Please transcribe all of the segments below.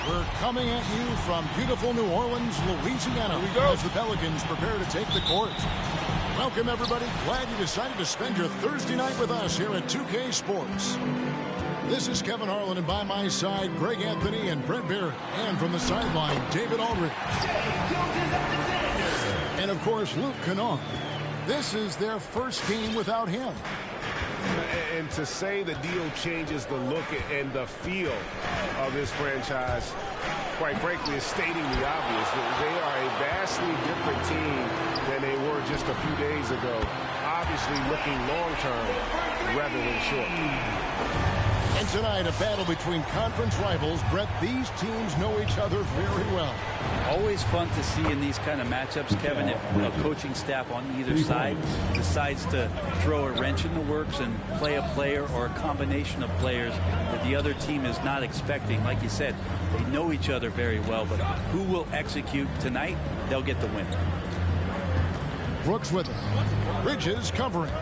We're coming at you from beautiful New Orleans, Louisiana, Here we go. as the Pelicans prepare to take the court. Welcome, everybody. Glad you decided to spend your Thursday night with us here at 2K Sports. This is Kevin Harlan, and by my side, Greg Anthony and Brent Barrett. And from the sideline, David Aldridge. And, of course, Luke Kennard. This is their first game without him. And to say the deal changes the look and the feel of this franchise, quite frankly, is stating the obvious. They are a vastly different team than they were just a few days ago. Obviously looking long-term rather than short. And tonight, a battle between conference rivals. Brett, these teams know each other very well. Always fun to see in these kind of matchups, Kevin, if a coaching staff on either side decides to throw a wrench in the works and play a player or a combination of players that the other team is not expecting. Like you said, they know each other very well, but who will execute tonight, they'll get the win. Brooks with it. Bridges covering.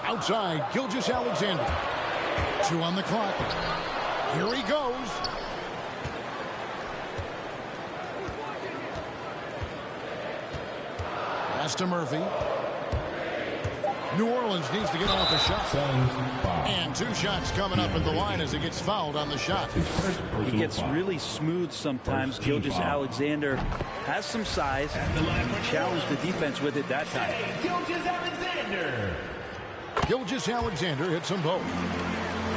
Outside, Gilgeous-Alexander. 2 on the clock. Here he goes. Pass to Murphy. New Orleans needs to get off a shot. And 2 shots coming up at the line as he gets fouled on the shot. He gets really smooth sometimes. Gilgeous-Alexander has some size. He challenged the defense with it that time. Gilgeous-Alexander hits them both.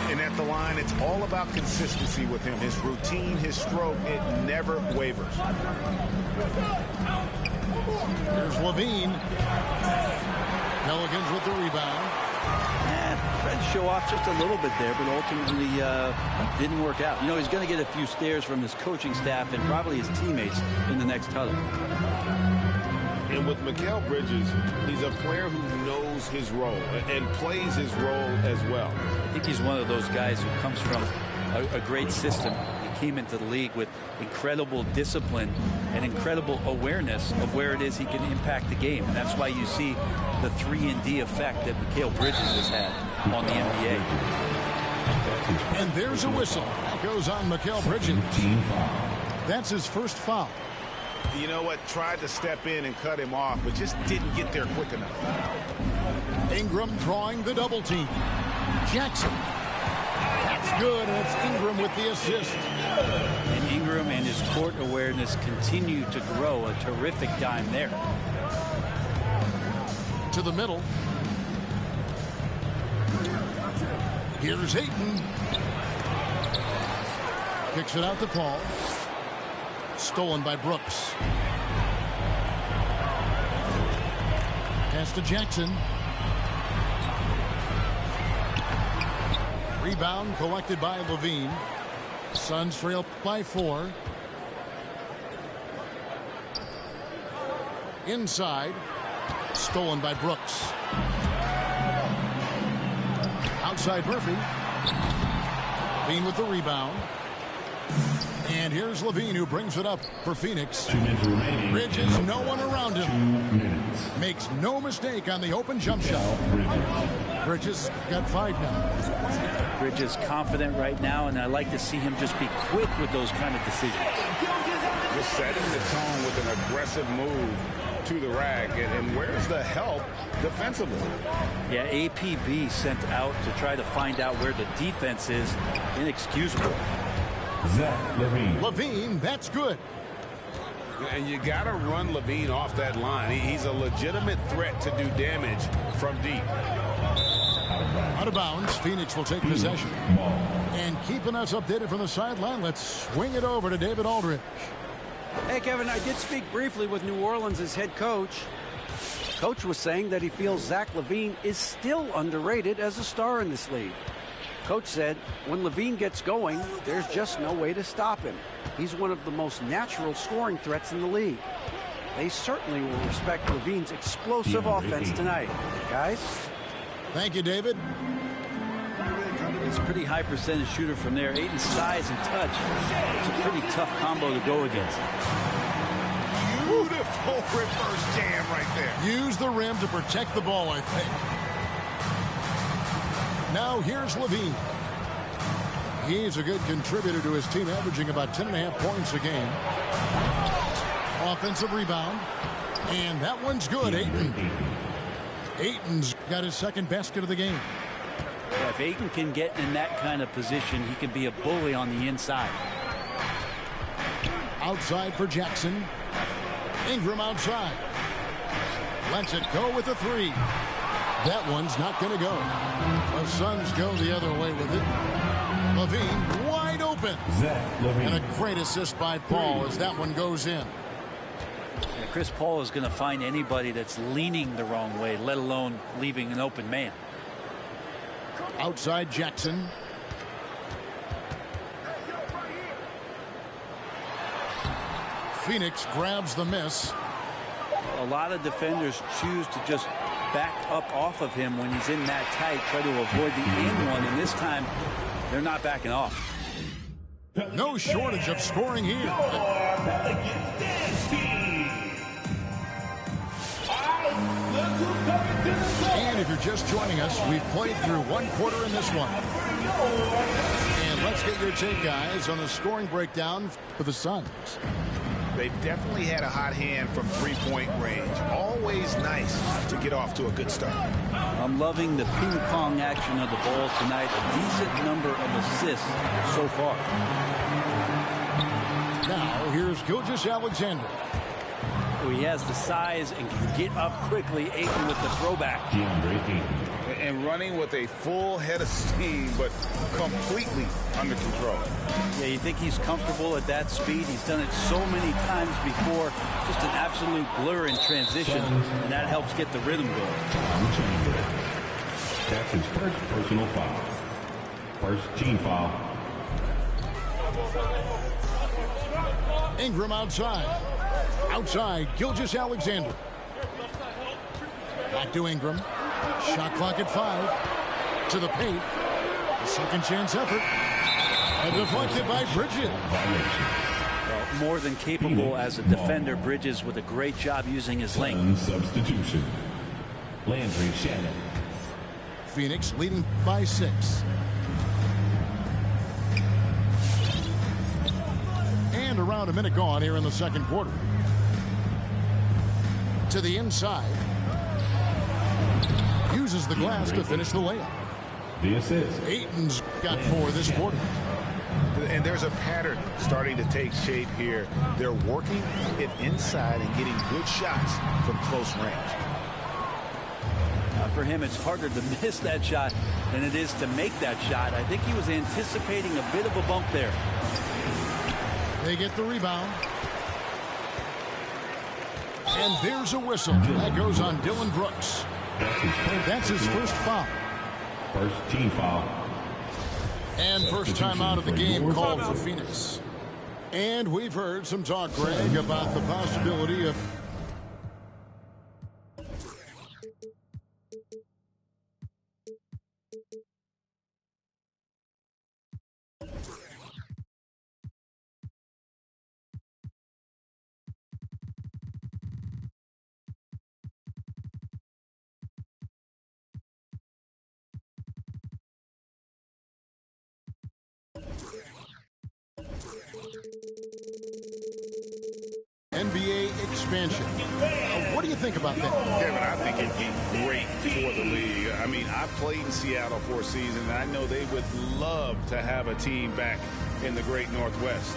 And at the line, it's all about consistency with him. His routine, his stroke, it never wavers. Here's Levine. Pelicans with the rebound. Tried to show off just a little bit there, but ultimately didn't work out. You know, he's going to get a few stares from his coaching staff and probably his teammates in the next huddle. And with Mikal Bridges, he's a player who knows his role and plays his role as well. I think he's one of those guys who comes from a great system. He came into the league with incredible discipline and incredible awareness of where it is he can impact the game. And that's why you see the 3-and-D effect that Mikal Bridges has had on the NBA. And there's a whistle. That goes on Mikal Bridges. That's his first foul. You know what? Tried to step in and cut him off, but just didn't get there quick enough. Ingram drawing the double team. Jackson. That's good, and it's Ingram with the assist. And Ingram and his court awareness continue to grow. A terrific dime there. To the middle. Here's Ayton. Kicks it out to Paul. Stolen by Brooks. Pass to Jackson. Rebound collected by Levine. Suns trail by 4. Inside. Stolen by Brooks. Outside Murphy. Levine with the rebound. And here's Levine, who brings it up for Phoenix. Bridges, no one around him. Makes no mistake on the open jump shot. Bridges got 5 now. Bridges confident right now, and I like to see him just be quick with those kind of decisions. Just setting the tone with an aggressive move to the rack. And where's the help defensively? Yeah, APB sent out to try to find out where the defense is. Inexcusable. Levine, that's good. And you got to run Levine off that line. He's a legitimate threat to do damage from deep. Out of bounds. Phoenix will take possession. And keeping us updated from the sideline, let's swing it over to David Aldridge. Hey, Kevin, I did speak briefly with New Orleans' head coach. Coach was saying that he feels Zach LaVine is still underrated as a star in this league. Coach said when LaVine gets going, there's just no way to stop him. He's one of the most natural scoring threats in the league. They certainly will respect LaVine's explosive offense tonight. Guys? Thank you, David. It's a pretty high percentage shooter from there. Ayton's size and touch. It's a pretty tough combo to go against. Beautiful reverse jam right there. Use the rim to protect the ball, I think. Now here's LaVine. He's a good contributor to his team, averaging about 10.5 points a game. Offensive rebound. And that one's good, Ayton. Ayton's got his second basket of the game. Yeah, if Ayton can get in that kind of position, he can be a bully on the inside. Outside for Jackson. Ingram outside. Lets it go with a three. That one's not going to go. The Suns go the other way with it. LaVine wide open. And a great assist by Paul as that one goes in. Yeah, Chris Paul is going to find anybody that's leaning the wrong way, let alone leaving an open man. Outside Jackson. Phoenix grabs the miss. A lot of defenders choose to just back up off of him when he's in that tight, try to avoid the in one, and this time they're not backing off. No shortage of scoring here. And if you're just joining us, we've played through one quarter in this one. And let's get your take, guys, on the scoring breakdown for the Suns. They've definitely had a hot hand from three-point range. Always nice to get off to a good start. I'm loving the ping-pong action of the ball tonight. A decent number of assists so far. Now, here's Gilgeous-Alexander. He has the size and can get up quickly. Ayton with the throwback. And running with a full head of steam, but completely under control. Yeah, you think he's comfortable at that speed? He's done it so many times before. Just an absolute blur in transition, and that helps get the rhythm going. That's his first personal foul. First team foul. Ingram outside. Outside, Gilgeous-Alexander. Back to Ingram. Shot clock at 5. To the paint. A second chance effort. And deflected by Bridges. Well, more than capable as a defender. Bridges with a great job using his length. Substitution. Landry Shannon. Phoenix leading by 6. And around a minute gone here in the second quarter. To the inside. Uses the glass to finish the layup. The assist. Ayton's got 4 this quarter. And there's a pattern starting to take shape here. They're working it inside and getting good shots from close range. For him, it's harder to miss that shot than it is to make that shot. I think he was anticipating a bit of a bump there. They get the rebound. And there's a whistle. That goes on Dylan Brooks. That's his first foul. First team foul. And first time out of the game called for Phoenix. And we've heard some talk, Greg, about the possibility of NBA expansion. What do you think about that? Kevin, I think it'd be great for the league. I mean, I've played in Seattle for a season, and I know they would love to have a team back in the great Northwest.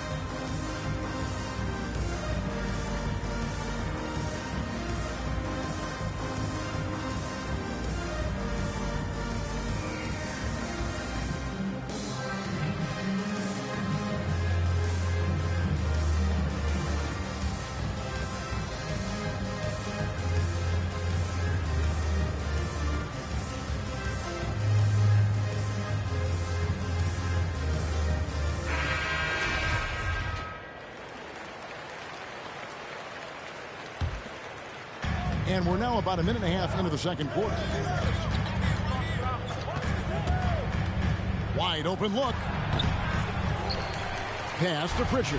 And we're now about a minute and a half into the second quarter. Wide open look. Pass to Pritchard.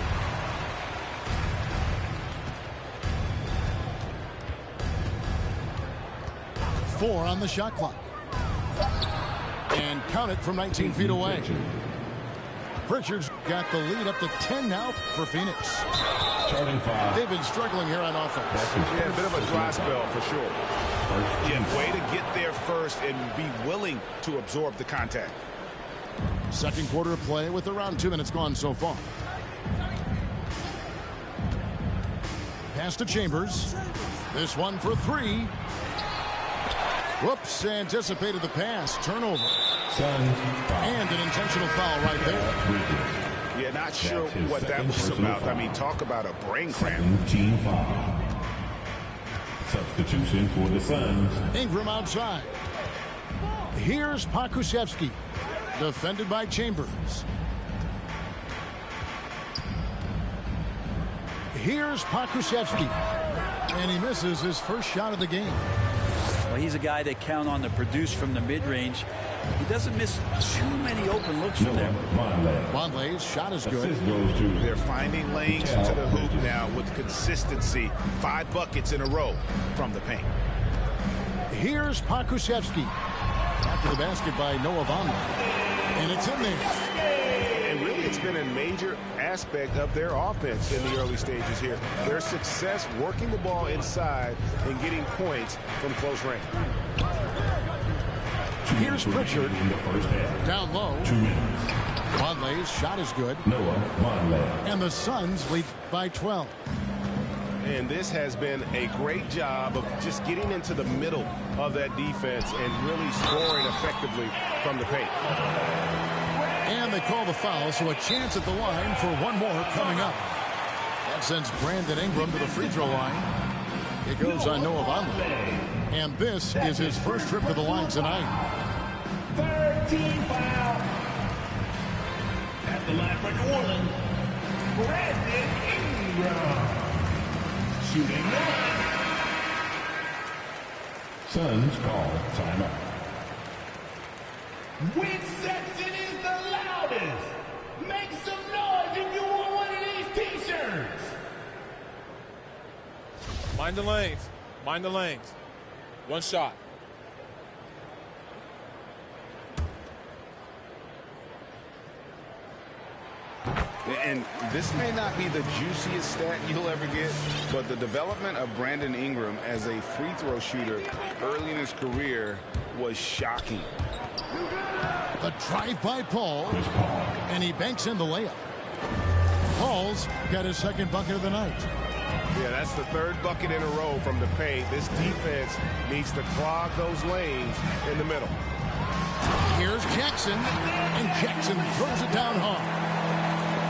Four on the shot clock. And count it from 19 feet away. Pritchard's got the lead up to 10 now for Phoenix. Starting five. They've been struggling here on offense. Yeah, a bit of a dry spell for sure. Yeah, way to get there first and be willing to absorb the contact. Second quarter of play with around 2 minutes gone so far. Pass to Chambers. This one for three. Whoops, anticipated the pass. Turnover. And an intentional foul right there. Yeah, not sure what that was about. I mean, talk about a brain cramp. Team foul. Substitution for the Suns. Ingram outside. Here's Pokusevski. Defended by Chambers. Here's Pokusevski. And he misses his first shot of the game. Well, he's a guy they count on to produce from the mid-range. He doesn't miss too many open looks from there. Vonleh's shot is good. They're finding lanes to the hoop now with consistency. 5 buckets in a row from the paint. Here's Pokusevski. After the basket by Noah Vonleh. And it's in there. And really, it's been a major aspect of their offense in the early stages here. Their success working the ball inside and getting points from close range. Here's Pritchard. In the first half. Down low. 2 minutes. Vonleh's shot is good. Noah Vonleh. And the Suns lead by 12. And this has been a great job of just getting into the middle of that defense and really scoring effectively from the paint. And they call the foul, so a chance at the line for one more coming up. That sends Brandon Ingram to the free throw line. It goes on Noah Vonleh. And this is his first trip to the line tonight. 13 foul. At the line for New Orleans, Brandon Ingram. Shooting one. Suns call timeout. Which section is the loudest? Make some noise if you want one of these t-shirts. Mind the lanes. Mind the lanes. One shot. And this may not be the juiciest stat you'll ever get, but the development of Brandon Ingram as a free throw shooter early in his career was shocking. The drive by Paul, and he banks in the layup. Paul's got his second bucket of the night. Yeah, that's the third bucket in a row from the paint. This defense needs to clog those lanes in the middle. Here's Jackson, and Jackson throws it down hard.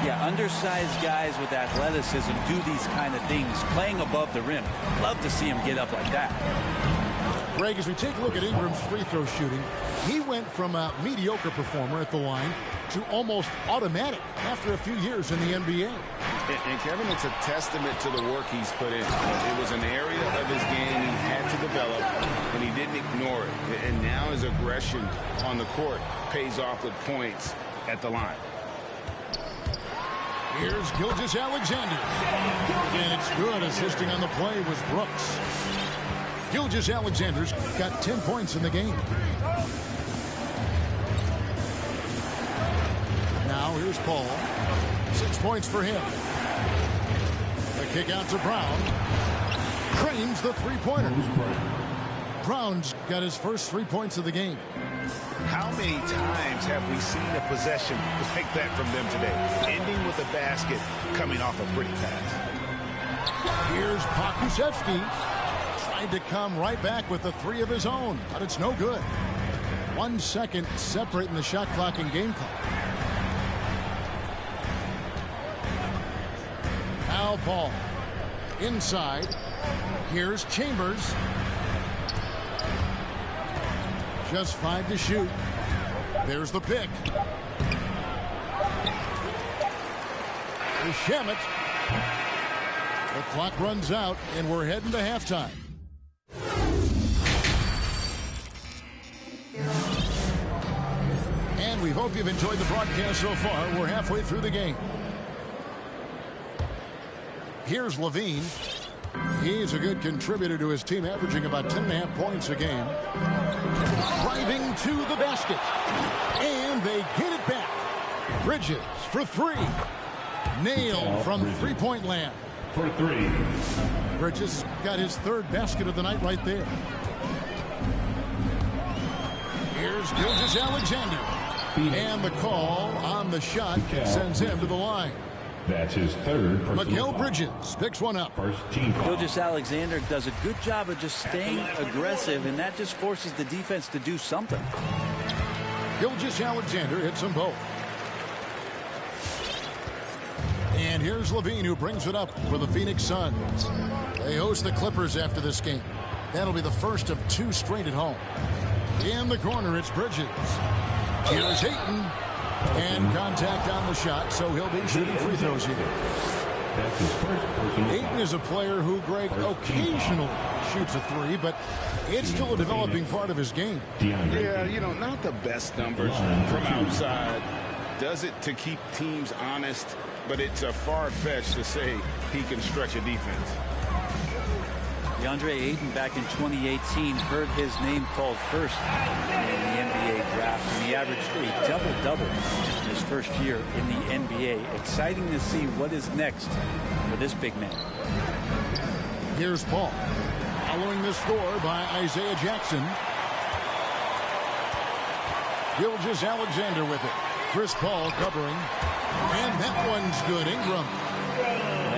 Yeah, undersized guys with athleticism do these kind of things, playing above the rim. Love to see him get up like that. Greg, as we take a look at Ingram's free throw shooting, he went from a mediocre performer at the line to almost automatic after a few years in the NBA. And Kevin, it's a testament to the work he's put in. It was an area of his game he had to develop, and he didn't ignore it. And now his aggression on the court pays off with points at the line. Here's Gilgeous-Alexander. And it's good. Assisting on the play was Brooks. Gilgeous-Alexander's got 10 points in the game. Now here's Paul. 6 points for him. The kick out to Brown. Cranes the three-pointer. Brown's got his first 3 points of the game. How many times have we seen a possession like that from them today? Ending with a basket, coming off a pretty pass. Here's Pokusevski. Tried to come right back with the 3 of his own, but it's no good. 1 second separating the shot clock and game clock. Al Paul. Inside. Here's Chambers. Just 5 to shoot. There's the pick. There's Shamet. The clock runs out, and we're heading to halftime. We hope you've enjoyed the broadcast so far. We're halfway through the game. Here's Levine. He's a good contributor to his team, averaging about 10.5 points a game. Driving to the basket. And they get it back. Bridges for three. Nailed from three-point land. For three. Bridges got his third basket of the night right there. Here's Gilgeous-Alexander. And the call on the shot sends him to the line. That's his third personal Mikal foul. Bridges picks one up. First team foul. Gilgeous-Alexander does a good job of just staying aggressive, and that just forces the defense to do something. Gilgeous-Alexander hits them both. And here's Levine, who brings it up for the Phoenix Suns. They host the Clippers after this game. That'll be the first of two straight at home. In the corner, it's Bridges. Here's Ayton. And contact on the shot, so he'll be shooting free throws here. That's his first personal Ayton foul. is a player who, Greg, occasionally shoots a three, but it's still a developing part of his game. Yeah, you know, not the best numbers from outside. Does it to keep teams honest, but it's a far-fetched to say he can stretch a defense. DeAndre Ayton back in 2018 heard his name called first in the NBA draft, and he averaged a double-double in his first year in the NBA. Exciting to see what is next for this big man. Here's Paul. Following the score by Isaiah Jackson. Gilgeous-Alexander with it. Chris Paul covering. And that one's good. Ingram.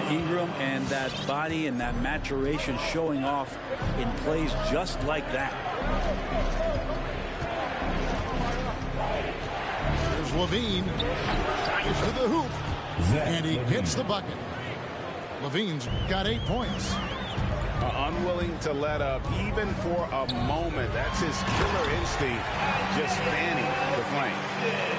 Ingram and that body and that maturation showing off in plays just like that. Here's Levine. Drives to the hoop. And he gets the bucket. Levine's got 8 points. Unwilling to let up even for a moment. That's his killer instinct, just fanning the flank.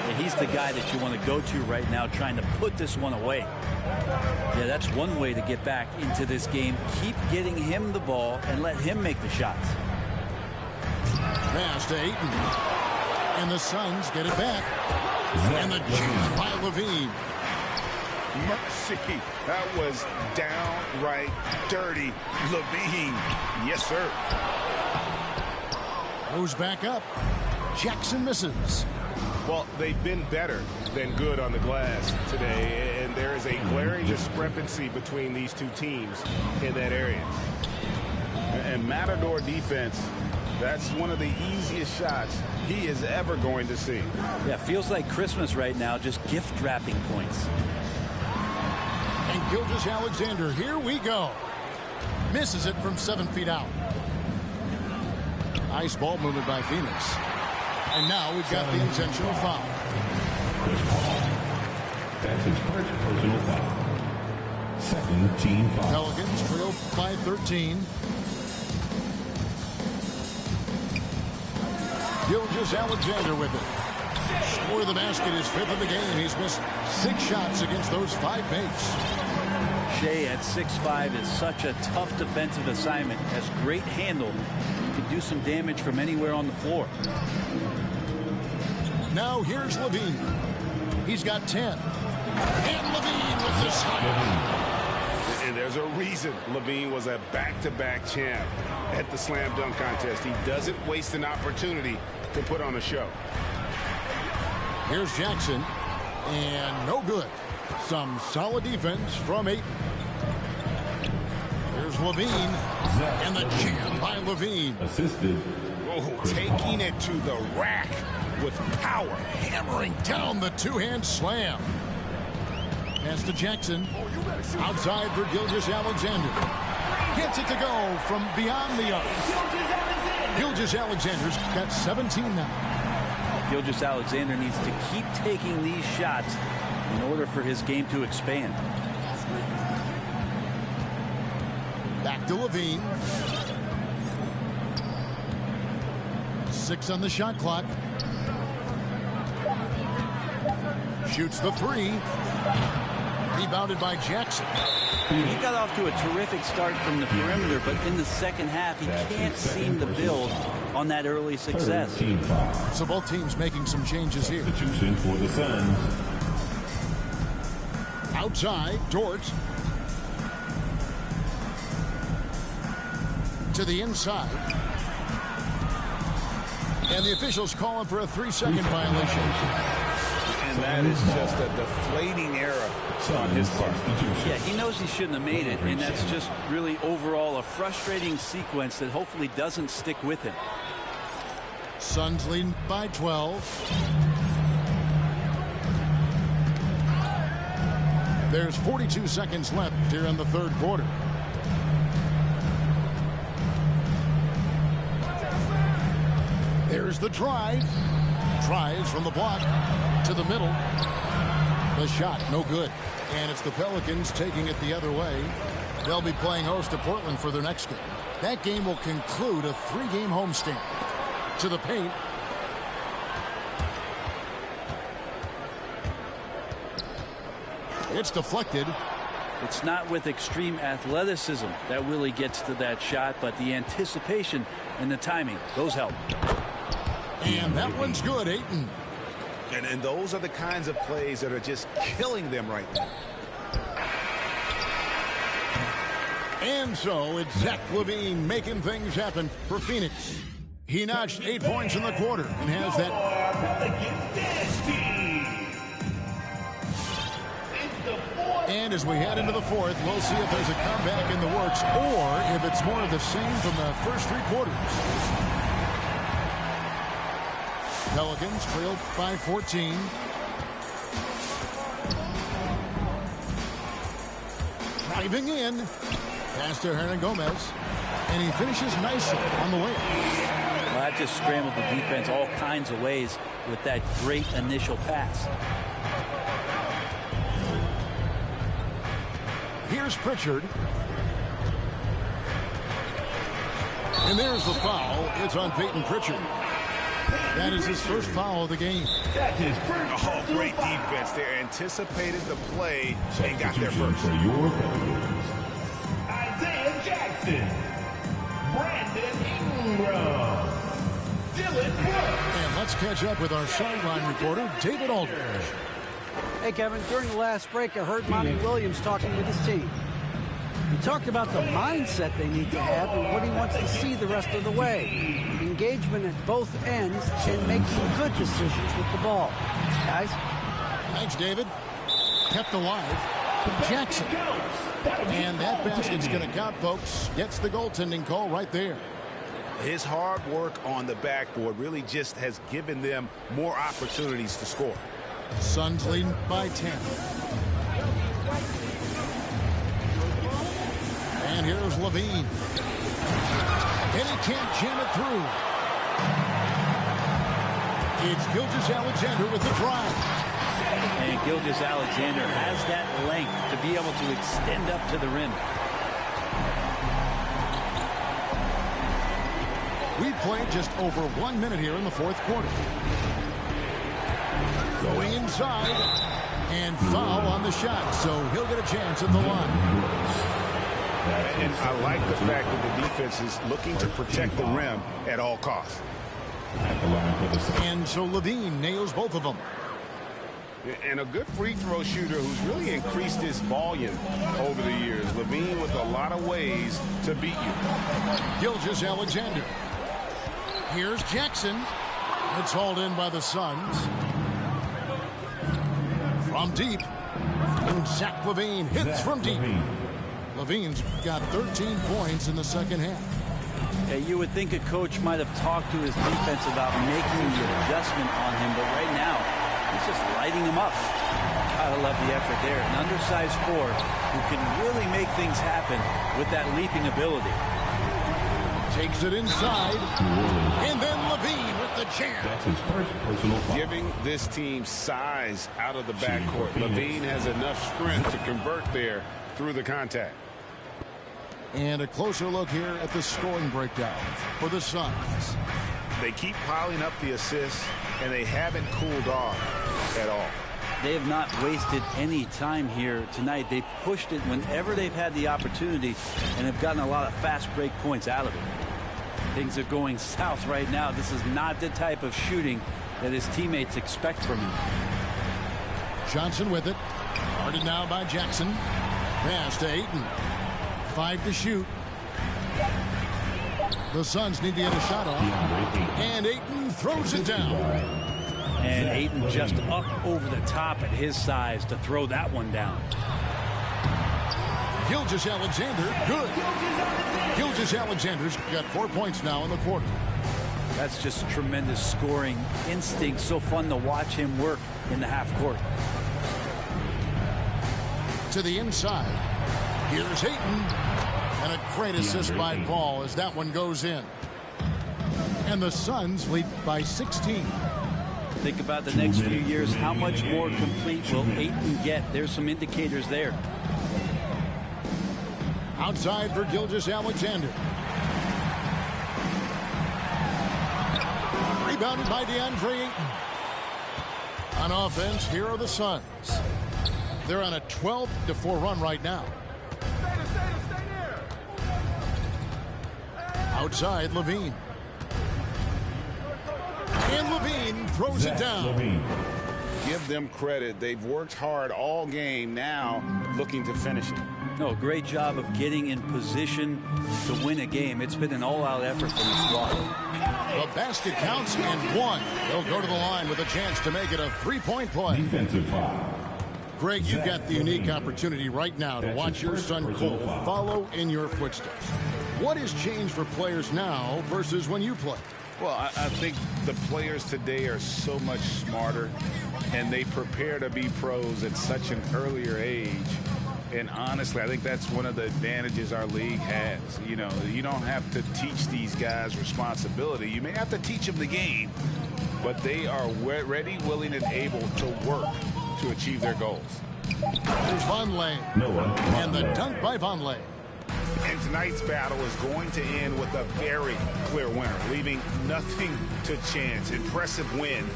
And he's the guy that you want to go to right now, trying to put this one away. Yeah, that's one way to get back into this game. Keep getting him the ball and let him make the shots. Pass to Ayton. And the Suns get it back. And the jam by Levine. Mercy, that was downright dirty. Levine, yes, sir. Goes back up. Jackson misses. Well, they've been better than good on the glass today, and there is a glaring discrepancy between these two teams in that area. And Matador defense, that's one of the easiest shots he is ever going to see. Yeah, feels like Christmas right now, just gift wrapping points. And Gilgeous-Alexander, here we go. Misses it from 7 feet out. Nice ball movement by Phoenix. And now we've got the intentional foul. Chris Paul. That's his first personal foul. Second team foul. Pelicans trail by 13. Gilgeous-Alexander with it. Score of the basket is 5th of the game. He's missed 6 shots against those 5 mates. Shea at 6'5" is such a tough defensive assignment. Has great handle. He can do some damage from anywhere on the floor. Now here's Levine. He's got 10. And Levine with the shot. And there's a reason Levine was a back-to-back champ at the slam dunk contest. He doesn't waste an opportunity to put on a show. Here's Jackson. And no good. Some solid defense from Ayton. Here's Levine. And the jam by Levine. Assisted. Oh, taking it to the rack with power. Hammering down the two-hand slam. Pass to Jackson. Outside for Gilgeous-Alexander. Gets it to go from beyond the arc. Gilgeous-Alexander's got 17 now. Gilgeous-Alexander needs to keep taking these shots in order for his game to expand. Back to Levine. 6 on the shot clock. Shoots the 3. Rebounded by Jackson. He got off to a terrific start from the perimeter, but in the second half, he can't seem to build on that early success. So both teams making some changes here. Substitution for the Suns. Outside, Dort. To the inside. And the officials calling for a 3-second violation. And that is just a deflating error on his part. Yeah, he knows he shouldn't have made it, and that's just really overall a frustrating sequence that hopefully doesn't stick with him. Suns leading by 12. There's 42 seconds left here in the third quarter. There's the drive. Tries from the block to the middle. The shot, no good. And it's the Pelicans taking it the other way. They'll be playing host to Portland for their next game. That game will conclude a 3-game homestand. To the paint. It's deflected. It's not with extreme athleticism that Willie gets to that shot, but the anticipation and the timing, those help. And that one's good, Ayton. And those are the kinds of plays that are just killing them right now. And so it's Zach LaVine making things happen for Phoenix. He notched 8 points in the quarter and has that. And as we head into the fourth, we'll see if there's a comeback in the works or if it's more of the same from the first 3 quarters. Pelicans trailed by 14. Driving in. Pass to Hernangomez. And he finishes nicely on the way. Well, that just scrambled the defense all kinds of ways with that great initial pass. Here's Pritchard. And there's the foul. It's on Peyton Pritchard. That is his first foul of the game. Oh, great defense there. Anticipated the play and got there first. Isaiah Jackson. Brandon Ingram. Dylan Brooks. And let's catch up with our sideline reporter, David Aldridge. Hey, Kevin, during the last break, I heard Monty Williams talking with his team. He talked about the mindset they need to have and what he wants to see the rest of the way. Engagement at both ends and making good decisions with the ball. Guys? Thanks, David. Kept alive. Jackson. And that basket's going to count, folks. Gets the goaltending call right there. His hard work on the backboard really just has given them more opportunities to score. Suns leading by 10. And here's LaVine. And he can't jam it through. It's Gilgeous-Alexander with the drive. And Gilgeous-Alexander has that length to be able to extend up to the rim. We played just over 1 minute here in the fourth quarter. Going inside. And foul on the shot, so he'll get a chance at the line. And I like the fact that the defense is looking to protect the rim at all costs. And so LaVine nails both of them. And a good free throw shooter who's really increased his volume over the years. LaVine with a lot of ways to beat you. Gilgeous-Alexander. Here's Jackson. It's hauled in by the Suns. From deep. And Zach LaVine hits from deep. LaVine's got 13 points in the second half. Yeah, you would think a coach might have talked to his defense about making the adjustment on him, but right now, he's just lighting him up. Gotta love the effort there. An undersized forward who can really make things happen with that leaping ability. Takes it inside. And then LaVine with the jam. That's his first personal foul. Giving this team size out of the backcourt. LaVine has enough strength to convert there through the contact. And a closer look here at the scoring breakdown for the Suns. They keep piling up the assists, and they haven't cooled off at all. They have not wasted any time here tonight. They've pushed it whenever they've had the opportunity and have gotten a lot of fast break points out of it. Things are going south right now. This is not the type of shooting that his teammates expect from him. Johnson with it. Guarded now by Jackson. Pass to Ayton. 5 to shoot. The Suns need to get a shot off. And Ayton throws it down. And Ayton just up over the top at his size to throw that one down. Gilgeous-Alexander, good. Gilgeous-Alexander's got 4 points now in the quarter. That's just tremendous scoring instinct. So fun to watch him work in the half court. To the inside. Here's Ayton. And a great assist by Paul as that one goes in. And the Suns lead by 16. Think about the next few years. How much more complete will Ayton get? There's some indicators there. Outside for Gilgeous-Alexander. Rebounded by DeAndre Ayton. On offense, here are the Suns. They're on a 12-4 run right now. Outside, Levine. And Levine throws it down. Give them credit. They've worked hard all game, now looking to finish it. No, great job of getting in position to win a game. It's been an all-out effort from the squad. The basket counts and one. They'll go to the line with a chance to make it a 3-point play. Defensive foul. Greg, you've got the unique opportunity right now to watch your son Cole follow in your footsteps. What has changed for players now versus when you played? Well, I think the players today are so much smarter, and they prepare to be pros at such an earlier age. And honestly, I think that's one of the advantages our league has. You know, you don't have to teach these guys responsibility. You may have to teach them the game, but they are ready, willing, and able to work to achieve their goals. There's Vonleh. And the dunk by Vonleh. And tonight's battle is going to end with a very clear winner, leaving nothing to chance. Impressive win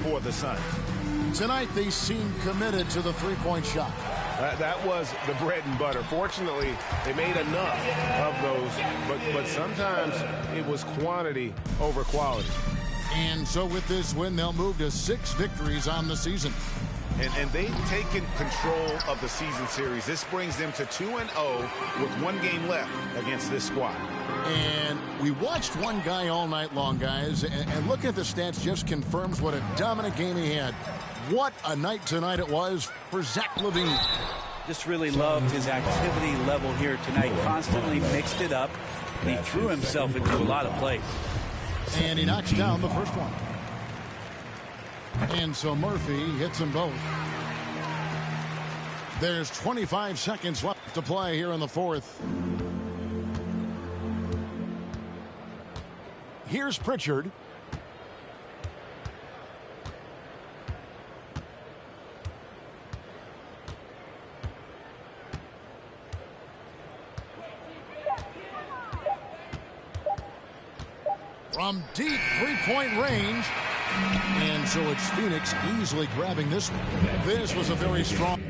for the Suns. Tonight, they seem committed to the three-point shot. That was the bread and butter. Fortunately, they made enough of those, but sometimes it was quantity over quality. And so with this win, they'll move to 6 victories on the season. And they've taken control of the season series. This brings them to 2-0 with 1 game left against this squad. And we watched one guy all night long, guys, and looking at the stats just confirms what a dominant game he had. What a night tonight it was for Zach LaVine. Just really loved his activity level here tonight. Constantly mixed it up. He threw himself into a lot of plays. And he knocks down the first one. And so Murphy hits them both. There's 25 seconds left to play here in the fourth. Here's Pritchard. From deep three-point range. And so it's Phoenix easily grabbing this one. This was a very strong...